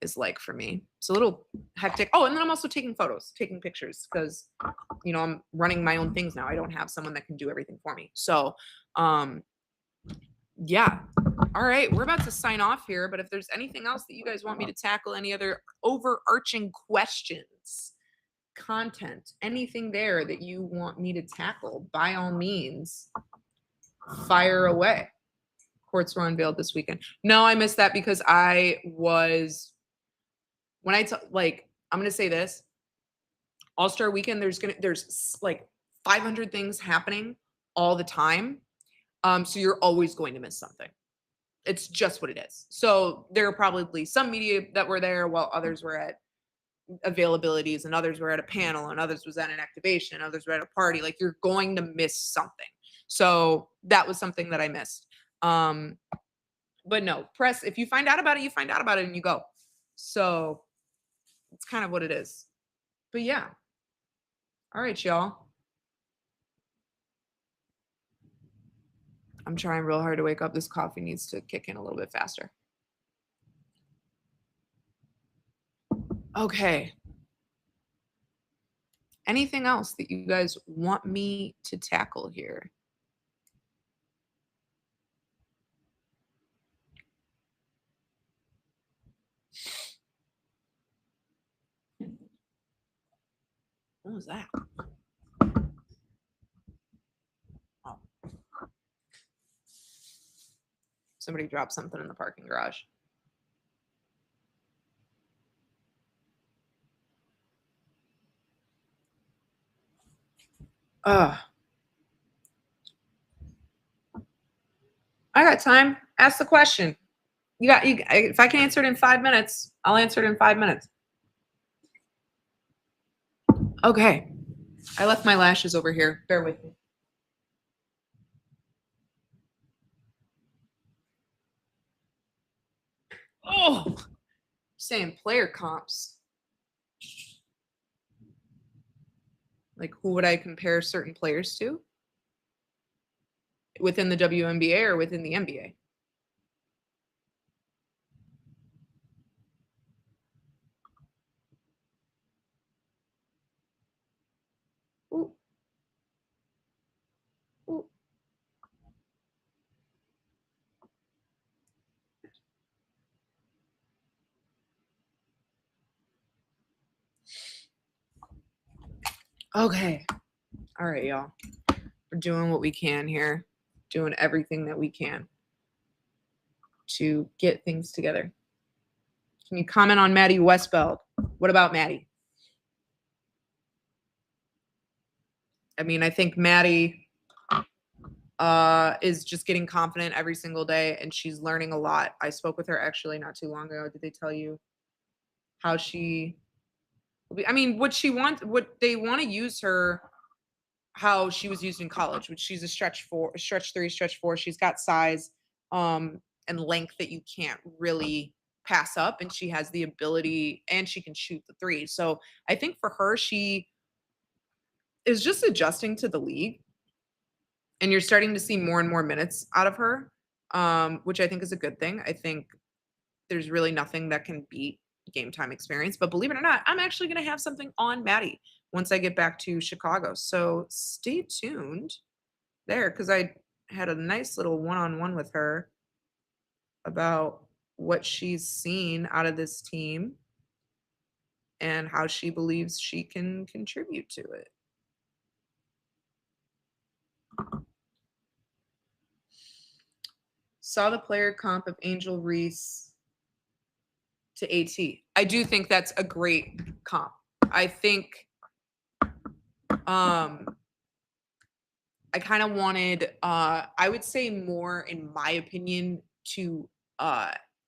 is like for me. It's a little hectic. Oh, and then I'm also taking photos, taking pictures because I'm running my own things now. I don't have someone that can do everything for me. So yeah. All right, we're about to sign off here, but if there's anything else that you guys want me to tackle, any other overarching questions, content, anything there that you want me to tackle, by all means, fire away. Courts were unveiled this weekend. No, I missed that because I'm gonna say this. All-Star weekend, there's like 500 things happening all the time. So you're always going to miss something. It's just what it is. So there are probably some media that were there while others were at availabilities and others were at a panel and others was at an activation and others were at a party. Like you're going to miss something. So that was something that I missed. But no, press, if you find out about it, you find out about it and you go. So it's kind of what it is. But yeah. All right, y'all. I'm trying real hard to wake up. This coffee needs to kick in a little bit faster. Okay. Anything else that you guys want me to tackle here? What was that? Oh. Somebody dropped something in the parking garage. I got time. Ask the question. If I can answer it in 5 minutes, I'll answer it in 5 minutes. Okay. I left my lashes over here. Bear with me. Oh, saying player comps. Like who would I compare certain players to? Within the WNBA or within the NBA? Ooh. Ooh. Okay. All right, y'all. We're doing what we can here, doing everything that we can to get things together. Can you comment on Maddie Westbeld? What about Maddie? I mean, I think Maddie is just getting confident every single day, and she's learning a lot. I spoke with her actually not too long ago. Did they tell you how she? I mean, what they want to use her, how she was used in college, which she's a stretch 3, stretch 4. She's got size, and length that you can't really pass up, and she has the ability, and she can shoot the three. So I think for her, she is just adjusting to the league, and you're starting to see more and more minutes out of her, which I think is a good thing. I think there's really nothing that can beat game time experience. But believe it or not, I'm actually going to have something on Maddie once I get back to Chicago. So stay tuned there, because I had a nice little one-on-one with her about what she's seen out of this team and how she believes she can contribute to it. Saw the player comp of Angel Reese to AT. I do think that's a great comp. I think I kind of wanted I would say more, in my opinion, to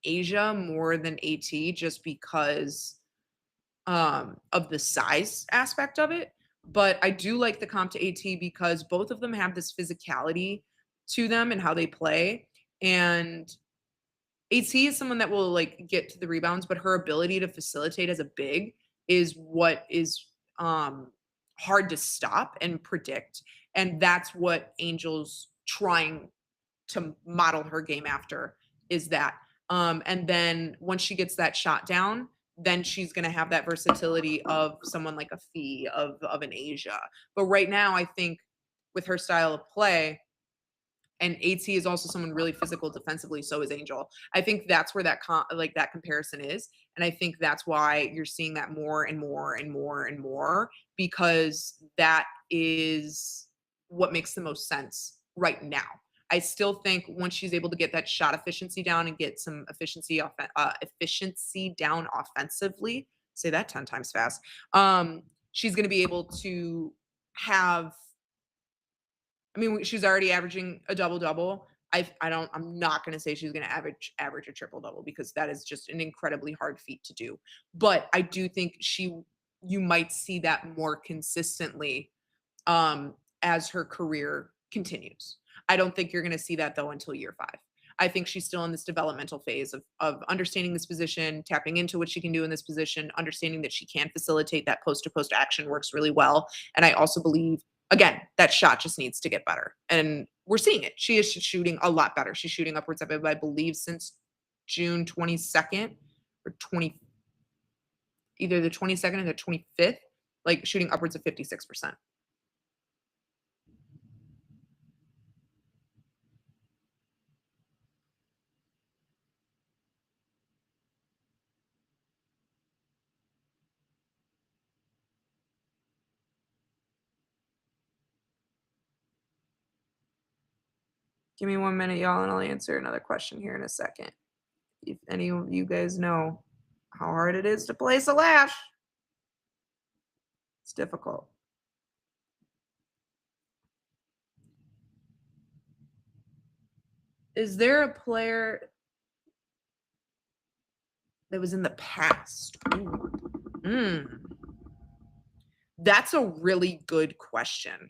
Asia more than AT, just because of the size aspect of it. But I do like the comp to AT because both of them have this physicality to them and how they play. And AT is someone that will like get to the rebounds, but her ability to facilitate as a big is what is hard to stop and predict. And that's what Angel's trying to model her game after, is that. And then once she gets that shot down, then she's going to have that versatility of someone like a Fee, of an Asia. But right now, I think with her style of play, and AT is also someone really physical defensively, so is Angel. I think that's where that that comparison is, and I think that's why you're seeing that more and more and more and more, because that is what makes the most sense right now. I still think once she's able to get that shot efficiency down and get some efficiency down offensively, say that 10 times fast, she's going to be able to have. I mean, she's already averaging a double-double. I'm not gonna say she's gonna average a triple-double, because that is just an incredibly hard feat to do. But I do think you might see that more consistently, as her career continues. I don't think you're gonna see that, though, until year 5. I think she's still in this developmental phase of understanding this position, tapping into what she can do in this position, understanding that she can facilitate that post-to-post action works really well. And I also believe, again, that shot just needs to get better. And we're seeing it. She is shooting a lot better. She's shooting upwards of, I believe, since June 22nd or 20, either the 22nd or the 25th, like shooting upwards of 56%. Give me 1 minute, y'all, and I'll answer another question here in a second. If any of you guys know how hard it is to place a lash, it's difficult. Is there a player that was in the past? That's a really good question.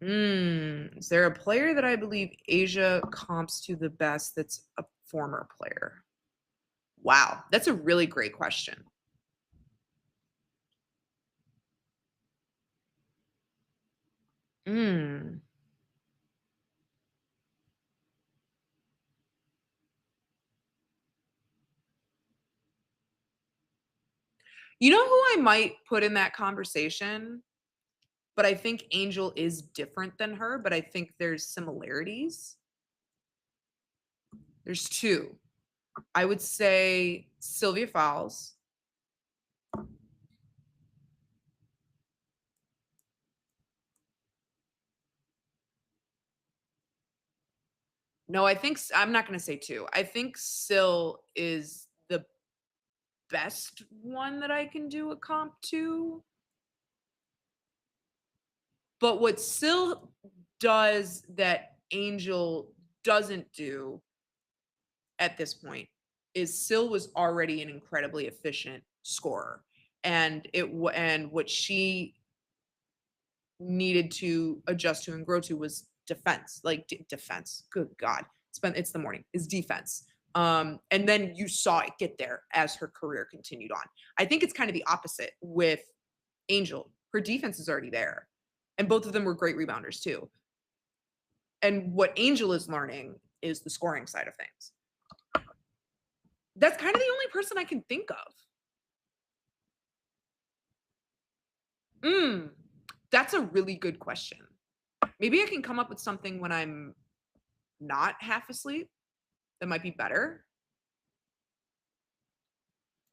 Is there a player that I believe Asia comps to the best that's a former player? Wow, that's a really great question. You know who I might put in that conversation? But I think Angel is different than her, but I think there's similarities. There's 2. I would say Sylvia Fowles. No, I'm not gonna say 2. I think Syl is the best one that I can do a comp to, but what Syl does that Angel doesn't do at this point is Syl was already an incredibly efficient scorer, and what she needed to adjust to and grow to was defense, like defense. Good God, it's the morning. Is defense. And then you saw it get there as her career continued on. I think it's kind of the opposite with Angel. Her defense is already there, and both of them were great rebounders too. And what Angel is learning is the scoring side of things. That's kind of the only person I can think of. That's a really good question. Maybe I can come up with something when I'm not half asleep that might be better.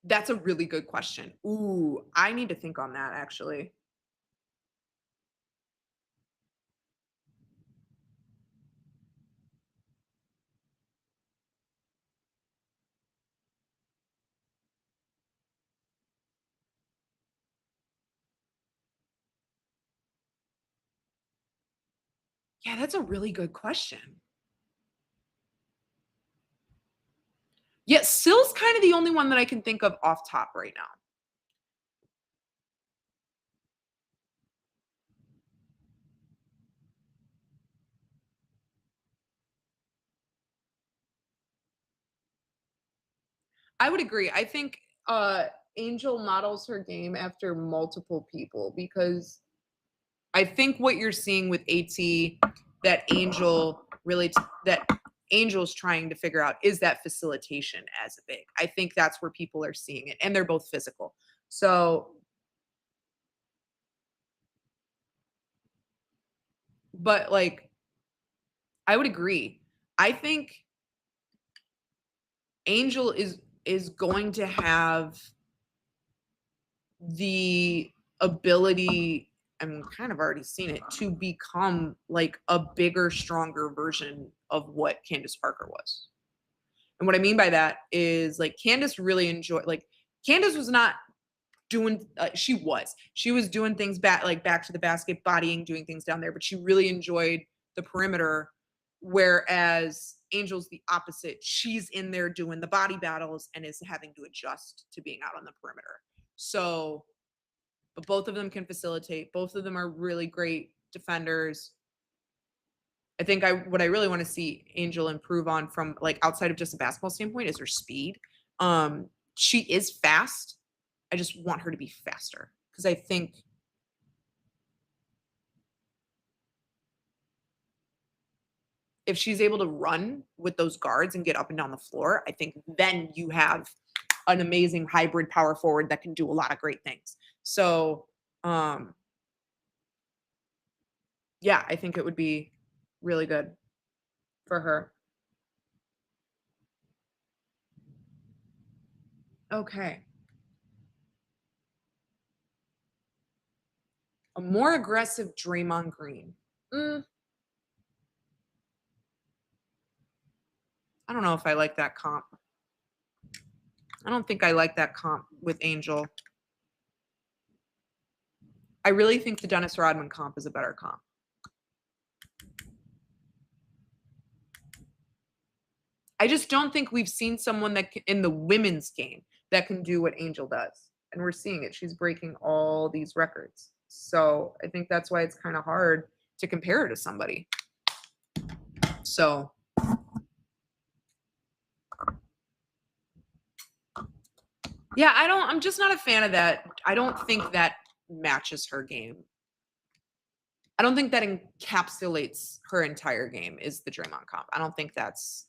That's a really good question. Ooh, I need to think on that actually. Yeah, that's a really good question. Yeah, Syl's kind of the only one that I can think of off top right now. I would agree. I think Angel models her game after multiple people because I think what you're seeing with AT that that Angel's trying to figure out is that facilitation as a big. I think that's where people are seeing it, and they're both physical. So, but like, I would agree. I think Angel is going to have the ability, I'm kind of already seen it, to become like a bigger, stronger version of what Candace Parker was. And what I mean by that is like Candace really enjoyed, like Candace was not doing, she was doing things back to the basket, bodying, doing things down there, but she really enjoyed the perimeter. Whereas Angel's the opposite. She's in there doing the body battles and is having to adjust to being out on the perimeter. So, but both of them can facilitate. Both of them are really great defenders. I think what I really want to see Angel improve on from like outside of just a basketball standpoint is her speed. She is fast. I just want her to be faster because I think if she's able to run with those guards and get up and down the floor, I think then you have an amazing hybrid power forward that can do a lot of great things. So, yeah, I think it would be really good for her. Okay. A more aggressive Draymond Green. Mm, I don't know if I like that comp. I don't think I like that comp with Angel. I really think the Dennis Rodman comp is a better comp. I just don't think we've seen someone that in the women's game that can do what Angel does. And we're seeing it. She's breaking all these records. So I think that's why it's kind of hard to compare her to somebody. So yeah, I'm just not a fan of that. I don't think that matches her game. I don't think that encapsulates her entire game is the Draymond comp. I don't think that's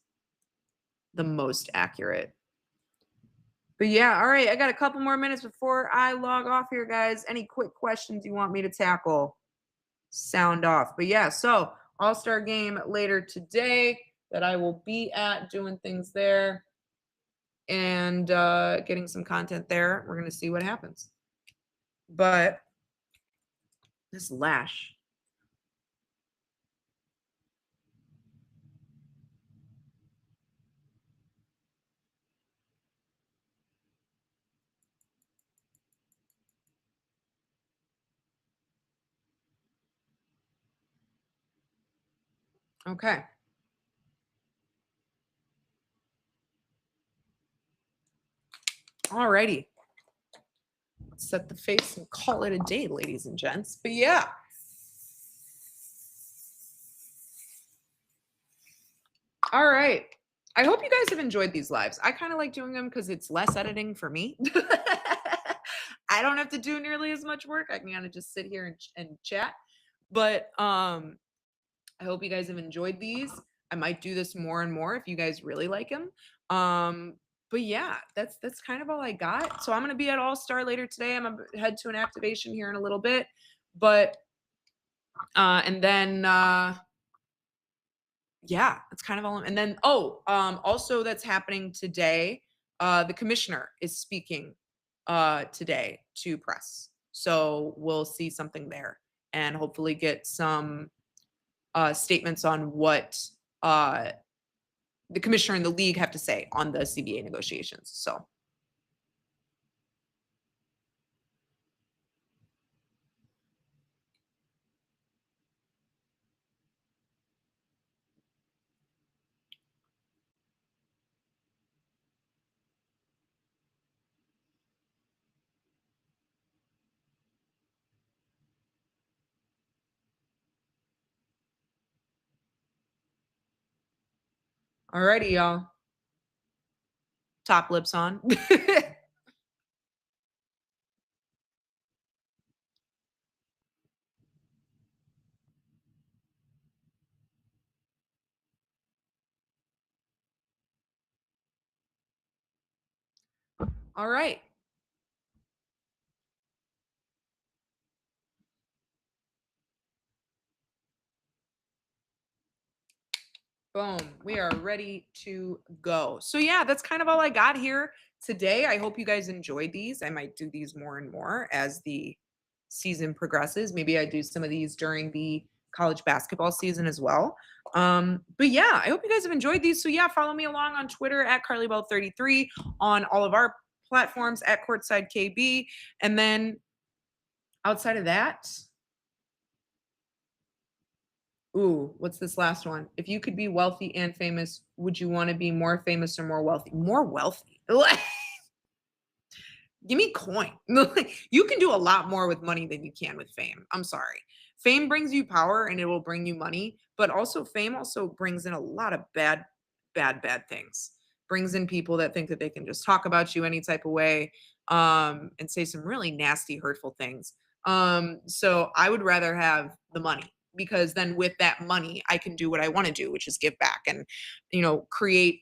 the most accurate. But yeah, all right. I got a couple more minutes before I log off here, guys. Any quick questions you want me to tackle? Sound off. But yeah, so All-Star game later today that I will be at doing things there and getting some content there. We're going to see what happens. But this lash. Okay. Alrighty. Let's set the face and call it a day, ladies and gents. But yeah. All right. I hope you guys have enjoyed these lives. I kind of like doing them because it's less editing for me. I don't have to do nearly as much work. I can kind of just sit here and chat. But I hope you guys have enjoyed these. I might do this more and more if you guys really like them. But yeah, that's kind of all I got. So I'm gonna be at All Star later today. I'm gonna head to an activation here in a little bit. But and then yeah, that's kind of all. And then also that's happening today. The commissioner is speaking today to press. So we'll see something there and hopefully get some statements on what uh, the commissioner and the league have to say on the CBA negotiations. So, alrighty, y'all. Top lips on. All right. Boom. We are ready to go. So yeah, that's kind of all I got here today. I hope you guys enjoyed these. I might do these more and more as the season progresses. Maybe I do some of these during the college basketball season as well. But yeah, I hope you guys have enjoyed these. So yeah, follow me along on Twitter at CarlyBell33, on all of our platforms at Courtside KB. And then outside of that, ooh, what's this last one? If you could be wealthy and famous, would you want to be more famous or more wealthy? More wealthy. Give me coin. You can do a lot more with money than you can with fame. I'm sorry. Fame brings you power and it will bring you money, but also fame also brings in a lot of bad things. Brings in people that think that they can just talk about you any type of way, and say some really nasty, hurtful things. So I would rather have the money because then with that money, I can do what I want to do, which is give back and, create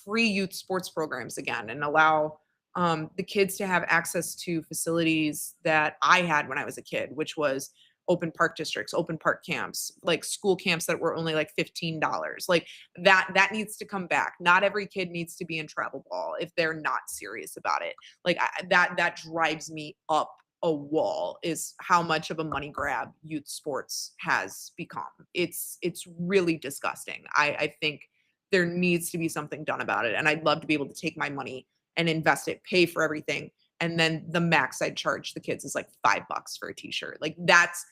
free youth sports programs again and allow the kids to have access to facilities that I had when I was a kid, which was open park districts, open park camps, like school camps that were only like $15. Like that needs to come back. Not every kid needs to be in travel ball if they're not serious about it. Like that drives me up a wall is how much of a money grab youth sports has become. It's really disgusting. I think there needs to be something done about it. And I'd love to be able to take my money and invest it, pay for everything. And then the max I'd charge the kids is like $5 for a t-shirt. Like that's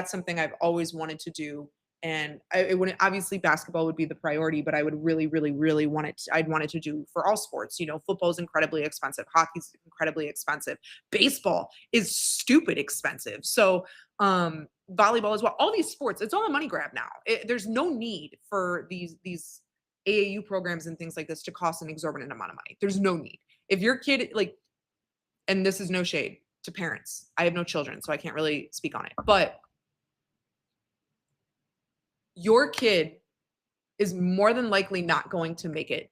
something I've always wanted to do. And it wouldn't obviously basketball would be the priority, but I would really, really, really want it. I'd want it to do for all sports. Football is incredibly expensive. Hockey's incredibly expensive. Baseball is stupid expensive. So volleyball as well. All these sports, it's all a money grab now. There's no need for these AAU programs and things like this to cost an exorbitant amount of money. There's no need. If your kid and this is no shade to parents. I have no children, so I can't really speak on it. But your kid is more than likely not going to make it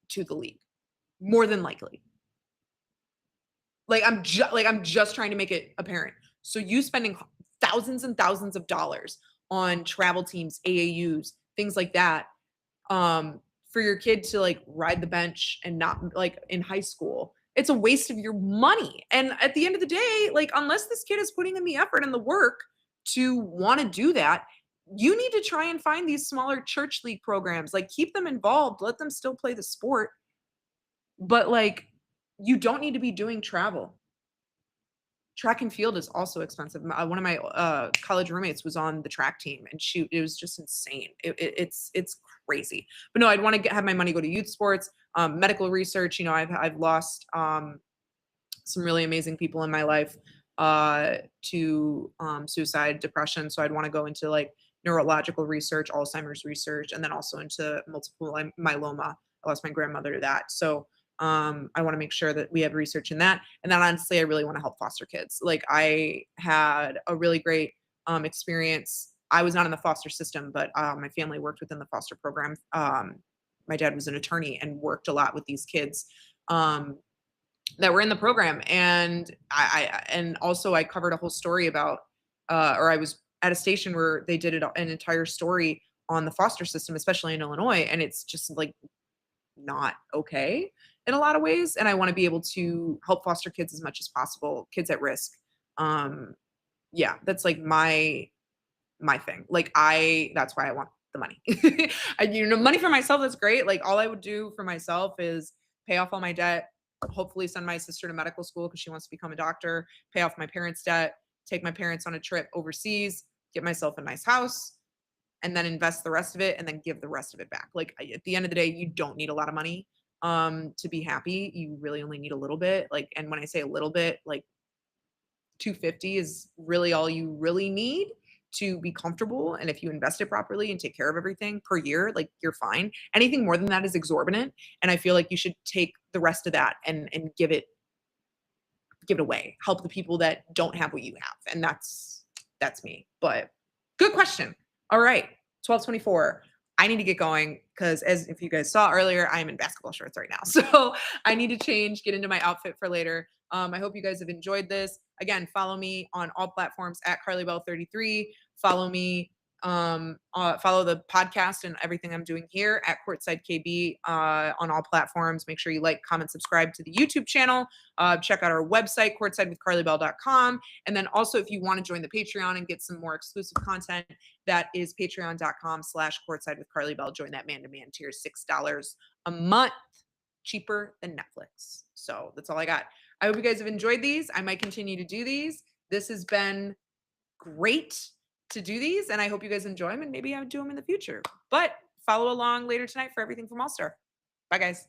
to the league. More than likely. I'm just trying to make it apparent. So you spending thousands and thousands of dollars on travel teams, AAUs, things like that, for your kid to ride the bench and not in high school, it's a waste of your money. And at the end of the day, unless this kid is putting in the effort and the work to want to do that, you need to try and find these smaller church league programs, keep them involved, let them still play the sport, but you don't need to be doing travel. Track and field is also expensive. One of my college roommates was on the track team, and shoot, it was just insane. It's crazy. But no, I'd want to have my money go to youth sports, medical research. You know, I've lost some really amazing people in my life to suicide, depression. So I'd want to go into like neurological research, Alzheimer's research, and then also into multiple myeloma. I lost my grandmother to that. So I want to make sure that we have research in that. And then honestly, I really want to help foster kids. Like I had a really great experience. I was not in the foster system, but my family worked within the foster program. My dad was an attorney and worked a lot with these kids. That were in the program. And and also I covered a whole story about, or I was at a station where they did an entire story on the foster system, especially in Illinois. And it's just like not okay in a lot of ways. And I want to be able to help foster kids as much as possible, kids at risk. Um, yeah, that's like my thing. Like that's why I want the money. Money for myself, that's great. Like all I would do for myself is pay off all my debt, hopefully send my sister to medical school because she wants to become a doctor, pay off my parents' debt, take my parents on a trip overseas, get myself a nice house, and then invest the rest of it and then give the rest of it back. Like at the end of the day, you don't need a lot of money to be happy. You really only need a little bit. Like, and when I say a little bit, like 250 is really all you really need to be comfortable. And if you invest it properly and take care of everything per year, like you're fine. Anything more than that is exorbitant. And I feel like you should take the rest of that and give it away. Help the people that don't have what you have. And that's me. But good question. All right. 1224. I need to get going because as if you guys saw earlier, I'm in basketball shorts right now. So I need to change, get into my outfit for later. I hope you guys have enjoyed this. Again, follow me on all platforms at CarlyBell33. Follow me, follow the podcast and everything I'm doing here at Courtside KB on all platforms. Make sure you like, comment, subscribe to the YouTube channel. Check out our website, courtsidewithcarlybell.com. And then also, if you want to join the Patreon and get some more exclusive content, that is patreon.com/courtsidewithcarlybell. Join that man-to-man tier, $6 a month, cheaper than Netflix. So that's all I got. I hope you guys have enjoyed these. I might continue to do these. This has been great to do these, and I hope you guys enjoy them, and maybe I would do them in the future. But follow along later tonight for everything from All Star. Bye, guys.